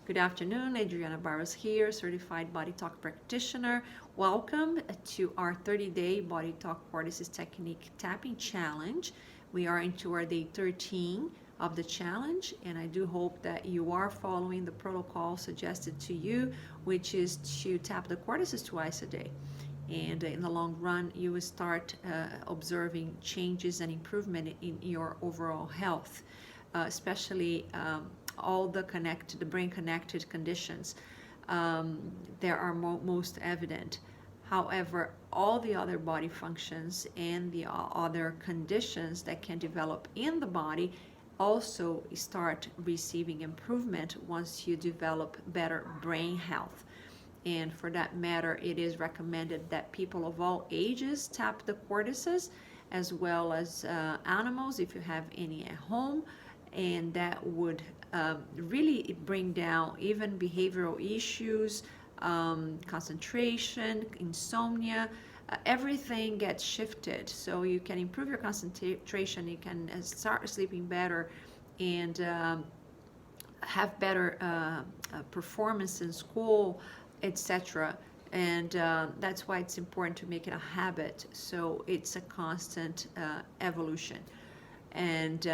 Good afternoon, Adriana Barros here, certified Body Talk practitioner. Welcome to our 30-day Body Talk Cortices technique tapping challenge. We are into our day 13 of the challenge, and I do hope that you are following the protocol suggested to you, which is to tap the cortices twice a day. And in the long run, you will start observing changes and improvement in your overall health, especially all the brain connected conditions. There are most evident. However, all the other body functions and the other conditions that can develop in the body also start receiving improvement once you develop better brain health. And for that matter, it is recommended that people of all ages tap the cortices, as well as animals if you have any at home, and that would really bring down even behavioral issues, concentration, insomnia. Everything gets shifted, so you can improve your concentration, you can start sleeping better, and have better performance in school, etc. And that's why it's important to make it a habit, so it's a constant evolution. And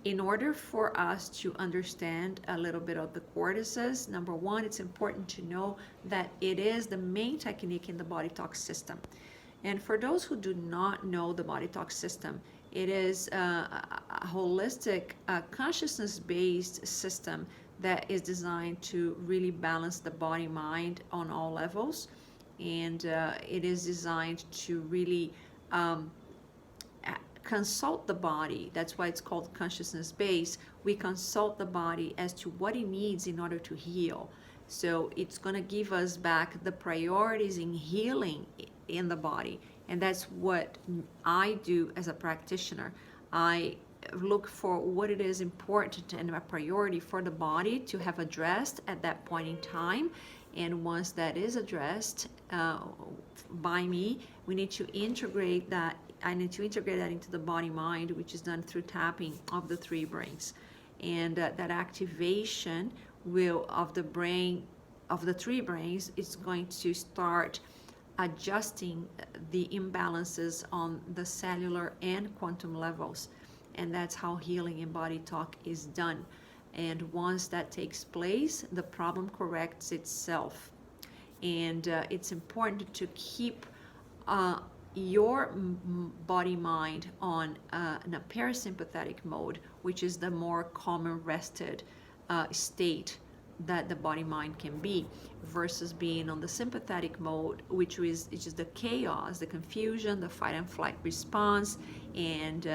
in order for us to understand a little bit of the cortices, number one, it's important to know that it is the main technique in the BodyTalk system. And for those who do not know the BodyTalk system, it is a holistic, consciousness-based system that is designed to really balance the body-mind on all levels. And it is designed to really consult the body. That's why it's called consciousness based. We consult the body as to what it needs in order to heal. So it's going to give us back the priorities in healing in the body. And that's what I do as a practitioner. I look for what it is important and a priority for the body to have addressed at that point in time. And once that is addressed by me, we need to integrate that. I need to integrate that into the body mind, which is done through tapping of the three brains. And that activation of the brain, of the three brains, is going to start adjusting the imbalances on the cellular and quantum levels. And that's how healing in BodyTalk is done. And once that takes place, the problem corrects itself. And it's important to keep your body mind on in a parasympathetic mode, which is the more calm, rested state that the body mind can be, versus being on the sympathetic mode, which is the chaos, the confusion, the fight and flight response, and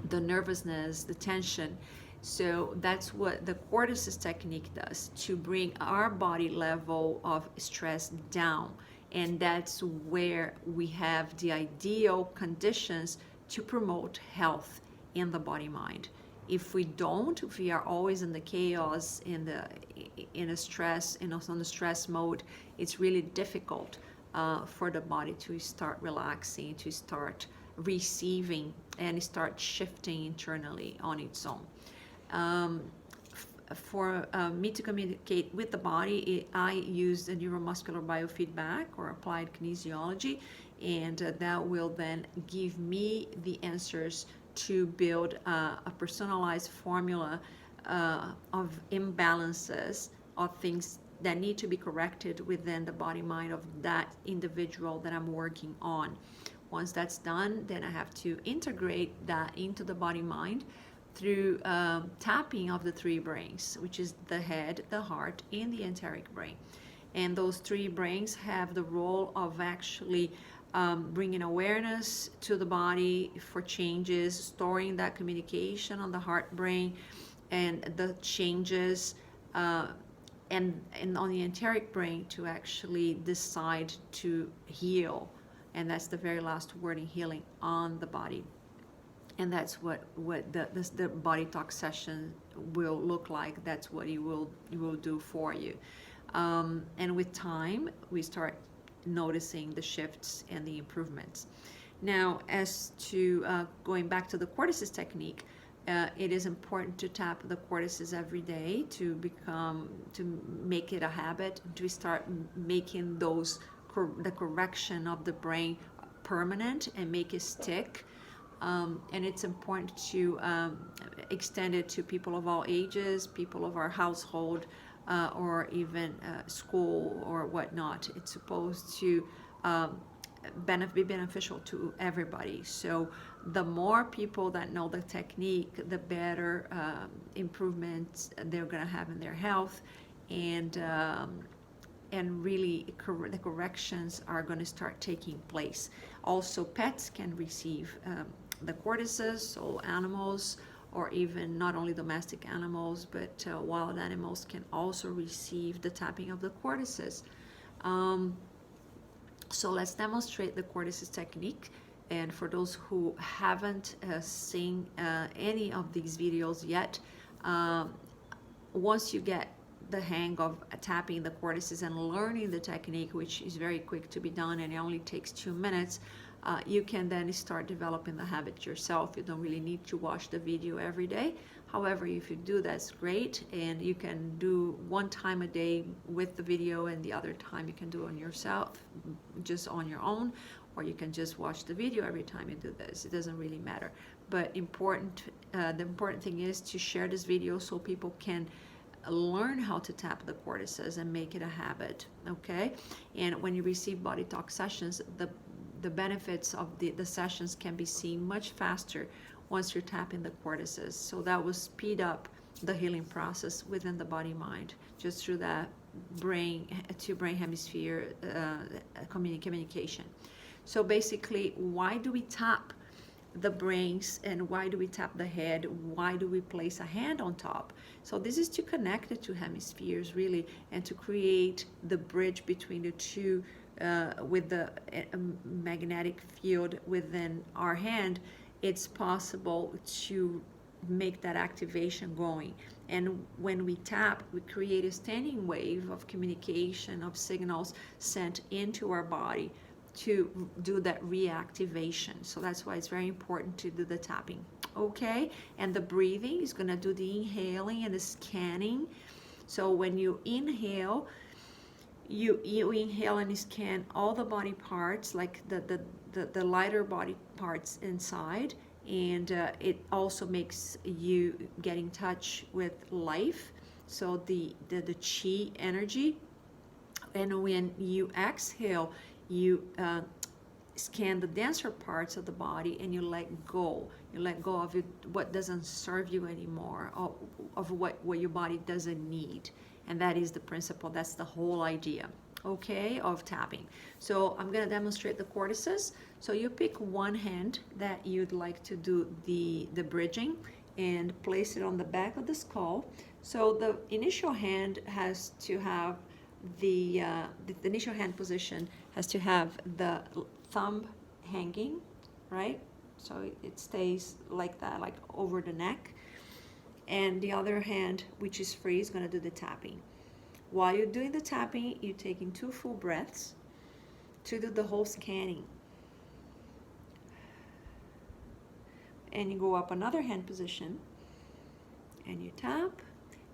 the nervousness, the tension. So that's what the cortices technique does, to bring our body level of stress down. And that's where we have the ideal conditions to promote health in the body mind. If we don't, if we are always in the chaos, in a stress, on the stress mode, it's really difficult for the body to start relaxing, to start receiving, and start shifting internally on its own. For me to communicate with the body, I use the neuromuscular biofeedback or applied kinesiology, and that will then give me the answers to build a personalized formula of imbalances, of things that need to be corrected within the body mind of that individual that I'm working on. Once that's done, then I have to integrate that into the body mind through tapping of the three brains, which is the head, the heart, and the enteric brain. And those three brains have the role of actually bringing awareness to the body for changes, storing that communication on the heart brain, and the changes, and on the enteric brain to actually decide to heal. And that's the very last word in healing, on the body. And that's what the BodyTalk session will look like. That's what it will do for you. And with time, we start noticing the shifts and the improvements. Now, as to going back to the cortices technique, It is important to tap the cortices every day to make it a habit, to start making the correction of the brain permanent and make it stick. And it's important to extend it to people of all ages, people of our household, or even school or whatnot. It's supposed to be beneficial to everybody. So the more people that know the technique, the better improvements they're going to have in their health, and really the corrections are going to start taking place. Also, pets can receive the cortices, so animals, or even not only domestic animals, but wild animals can also receive the tapping of the cortices. So let's demonstrate the cortices technique. And for those who haven't seen any of these videos yet, once you get the hang of tapping the cortices and learning the technique, which is very quick to be done and it only takes 2 minutes, you can then start developing the habit yourself. You don't really need to watch the video every day. However, if you do, that's great, and you can do 1 time a day with the video, and the other time you can do on yourself, just on your own, or you can just watch the video every time you do this. It doesn't really matter. But the important thing is to share this video so people can learn how to tap the cortices and make it a habit, okay? And when you receive Body Talk sessions, the benefits of the sessions can be seen much faster once you're tapping the cortices. So that will speed up the healing process within the body mind, just through that brain to brain hemisphere communication. So basically, why do we tap the brains, and why do we tap the head? Why do we place a hand on top? So this is to connect the 2 hemispheres really, and to create the bridge between the two. With the magnetic field within our hand, it's possible to make that activation going. And when we tap, we create a standing wave of communication, of signals sent into our body to do that reactivation. So that's why it's very important to do the tapping, okay? And the breathing is going to do the inhaling and the scanning. So when you inhale, you inhale and scan all the body parts, like the lighter body parts inside, and it also makes you get in touch with life, so the chi energy. And when you exhale, you scan the denser parts of the body, and you let go of it, what doesn't serve you anymore, of what your body doesn't need. And that is the principle, that's the whole idea, okay, of tapping. So I'm going to demonstrate the cortices. So you pick one hand that you'd like to do the bridging, and place it on the back of the skull. So the initial hand has to have the initial hand position has to have the thumb hanging, right? So it stays like that, like over the neck. And the other hand, which is free, is going to do the tapping. While you're doing the tapping, you're taking 2 full breaths to do the whole scanning. And you go up another hand position, and you tap.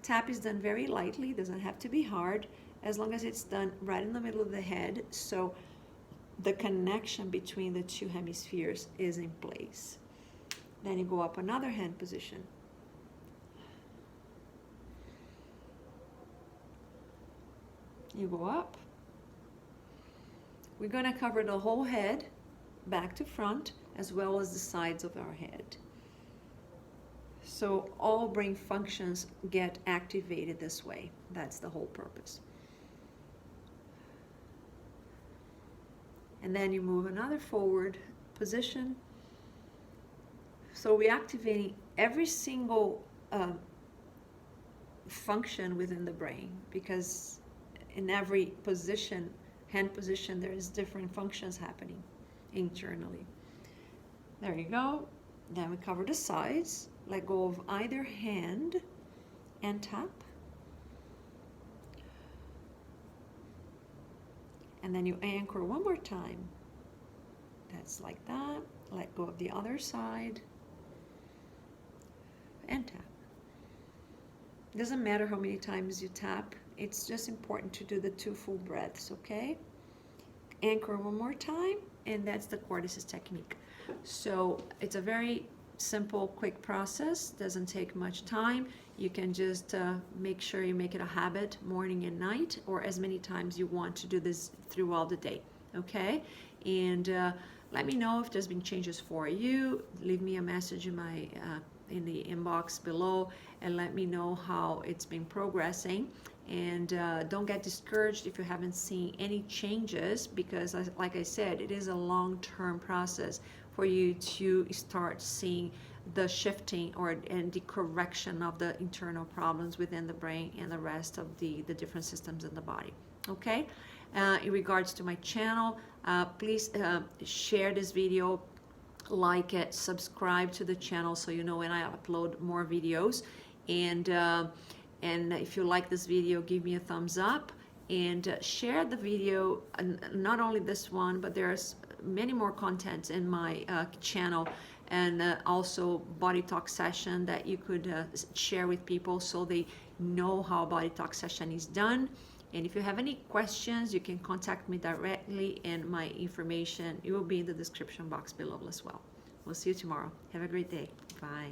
Tap is done very lightly, doesn't have to be hard, as long as it's done right in the middle of the head, so the connection between the 2 hemispheres is in place. Then you go up another hand position. You go up. We're going to cover the whole head, back to front, as well as the sides of our head. So all brain functions get activated this way. That's the whole purpose. And then you move another forward position. So we're activating every single function within the brain, because in every position, hand position, there is different functions happening internally. There you go. Then we cover the sides. Let go of either hand and tap. And then you anchor one more time. That's like that. Let go of the other side. and tap. Doesn't matter how many times you tap, it's just important to do the 2 full breaths, okay? Anchor one more time, and that's the Cortices technique. So it's a very simple, quick process, doesn't take much time. You can just make sure you make it a habit, morning and night, or as many times you want to do this throughout the day, okay? And let me know if there's been changes for you. Leave me a message in my in the inbox below and let me know how it's been progressing. And don't get discouraged if you haven't seen any changes, because like I said, it is a long-term process for you to start seeing the shifting and the correction of the internal problems within the brain and the rest of the different systems in the body. Okay? In regards to my channel, please share this video, like it, subscribe to the channel so you know when I upload more videos. And if you like this video, give me a thumbs up and share the video. Not only this one, but there's many more content in my channel, and also Body Talk session that you could share with people so they know how a Body Talk session is done. And if you have any questions, you can contact me directly, and my information, it will be in the description box below as well. We'll see you tomorrow. Have a great day. Bye.